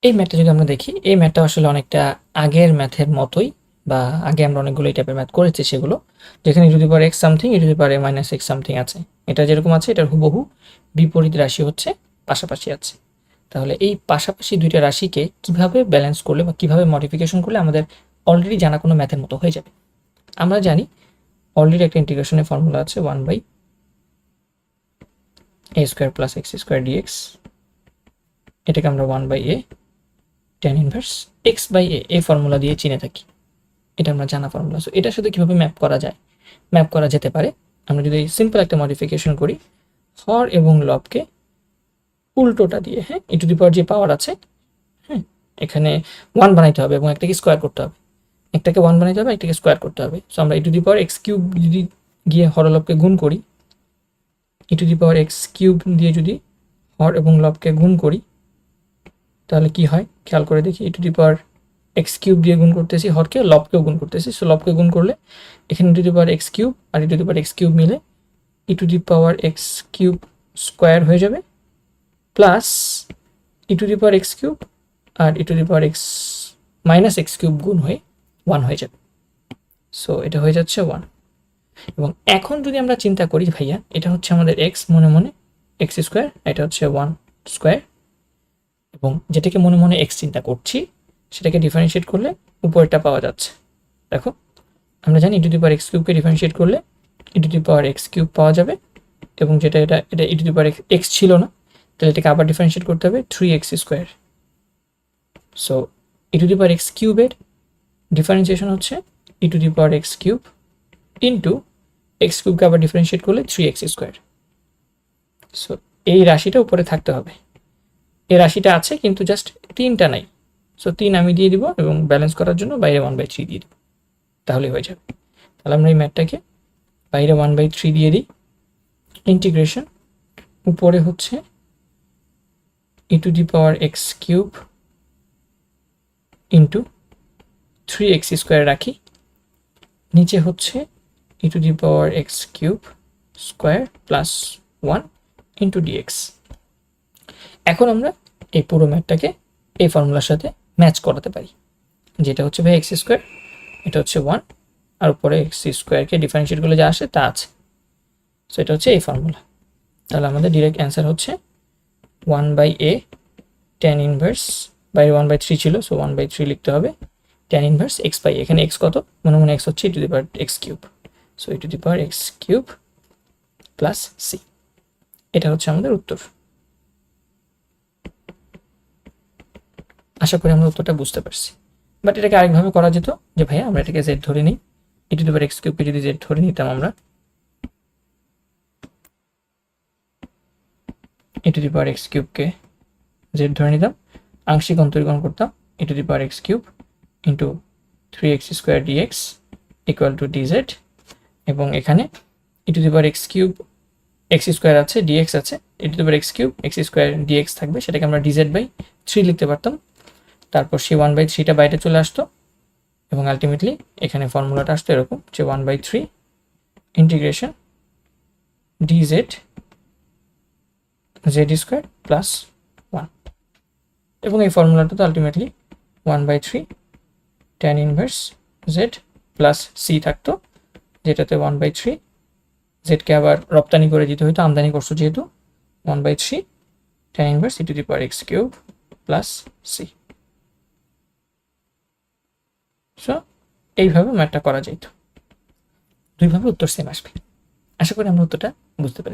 এই ম্যাথটা যদি আমরা দেখি, এই ম্যাথটা আসলে অনেকটা আগের ম্যাথের মতোই, বা আগে আমরা অনেকগুলো এই টাইপের ম্যাথ করেছি সেগুলো, যেখানে x সামথিং x সামথিং আছে। এটা যেরকম আছে এটার হুবহু বিপরীত রাশি হচ্ছে পাশাপাশি আছে। তাহলে এই পাশাপাশি দুইটা রাশিকে কিভাবে ব্যালেন্স করলে বা কিভাবে মডিফিকেশন করলে আমাদের অলরেডি জানা কোনো ম্যাথের মতো হয়ে যাবে। আমরা জানি অলরেডি একটা ইন্টিগ্রেশনের ফর্মুলা আছে 1/a² + x² dx। এটাকে আমরা 1/a tan ইনভার্স x/a এই ফর্মুলা দিয়ে চিনে থাকি। এটা আমরা জানা ফর্মুলা। সো এটার সাথে কিভাবে ম্যাপ করা যায়, ম্যাপ করা যেতে পারে। আমরা যদি সিম্পল একটা মডিফিকেশন করি, হর এবং লবকে উল্টোটা দিয়ে, হ্যাঁ, ই টু দি পাওয়ার যে পাওয়ার আছে, হ্যাঁ, এখানে 1 বানাইতে হবে এবং একটাকে স্কোয়ার করতে হবে। একটাকে 1 বানাইতে হবে, একটাকে স্কোয়ার করতে হবে। সো আমরা ই টু দি পাওয়ার x³ যদি গিয়ে হর লবকে গুণ করি, ই টু দি পাওয়ার x³ দিয়ে যদি হর এবং লবকে গুণ করি, তাহলে কি হয় খেয়াল করে দেখি। ই টু দি পাওয়ার x³ দিয়ে গুণ করতেছি হরকে, লবকেও গুণ করতেছি। সো লবকে গুণ করলে এখানে ই টু দি পাওয়ার x³ আর E to the power x³ মিলে ই to the power x³ square হয়ে যাবে, plus E to the power x³ আর E to the power x³ গুণ হয়ে 1 হয়ে যাবে। সো এটা হয়ে যাচ্ছে 1। এবং এখন যদি আমরা চিন্তা করি ভাইয়া, এটা হচ্ছে আমাদের x, মনে মনে x², এটা হচ্ছে 1 স্কোয়ার, এবং যেটাকে মনে মনে x চিন্তা করছি সেটাকে ডিফারেন্সিয়েট করলে উপরেরটা পাওয়া যাচ্ছে। দেখো, আমরা জানি ই to the power x³ differentiate করলে ই টু দি পাওয়ার x³ পাওয়া যাবে, এবং যেটা এটা ই টু দি পাওয়ার x ছিল না, তাহলে এটাকে আবার ডিফারেন্সিয়েট করতে হবে 3x²। So e to the power x³ এর ডিফারেন্সিয়েশন হচ্ছে e to the power x³ into x³ কে আবার ডিফারেন্সিয়েট করলে 3x²। সো এই রাশিটা উপরে থাকতে হবে। এই রাশিটা আছে কিন্তু জাস্ট 3টা নাই। সো 3 আমি দিয়ে দিব এবং ব্যালেন্স করার জন্য বাইরে 1/3 দিয়ে দিব, তাহলেই হয়ে যাবে। তাহলে আমরা এই ম্যাথটাকে বাইরে 1/3 দিয়ে দিই। ইন্টিগ্রেশন উপরে হচ্ছে e to the power x³ into 3x² রাখি, নিচে হচ্ছে e to the power x³ square plus 1 into dx। এখন আমরা এই পুরো ম্যাথটাকে এই ফর্মুলার সাথে ম্যাচ করাতে পারি, যেটা হচ্ছে ভাই x², এটা হচ্ছে 1, আর উপরে x²কে ডিফারেন্সিয়েট করলে যা আসে তা আছে। সো এটা হচ্ছে এই ফর্মুলা। তাহলে আমাদের ডিরেক্ট অ্যান্সার হচ্ছে 1/a tan ইনভার্স, বাইরে 1/3 ছিল, সো 1/3 লিখতে হবে tan ইনভার্স x/a। এখানে x কত, মনে মনে x হচ্ছে e to the power x³। So e to the power x³ plus c। এটা হচ্ছে আমাদের উত্তর। আশা করি আমরা উত্তরটা বুঝতে পারছি। বাট এটাকে আরেকভাবে করা যেত, যে ভাইয়া আমরা এটাকে z ধরে নিই, ই টু দি পাওয়ার x³ কে যদি z ধরে নিতাম আমরা, ই to the power x³ K z ধরে নিতাম, আংশিক অন্তরীকরণ করতাম e to the power x³ into 3x² dx equal to dz, এবং এখানে ই to the power x³ x² আছে, dx আছে, ই to the power x³ x² dx থাকবে, সেটাকে আমরা dz/3 লিখতে পারতাম। তারপর সেই 1/3টা বাইরে চলে আসতো, এবং আলটিমেটলি এখানে ফর্মুলাটা আসতো এরকম যে 1/3 ইন্টিগ্রেশন dz z² প্লাস 1, এবং এই ফর্মুলাটা তো ultimately 1/3 tan inverse z plus c থাকতো, যেটাতে 1/3 জেডকে আবার রপ্তানি করে দিতে হইতো, আমদানি করছো যেহেতু, 1/3 tan inverse E to the power x³ plus c। So এইভাবে ম্যাথটা করা যেত, দুইভাবে উত্তর সেম আসবে। আশা করি আমরা উত্তরটা বুঝতে পারি।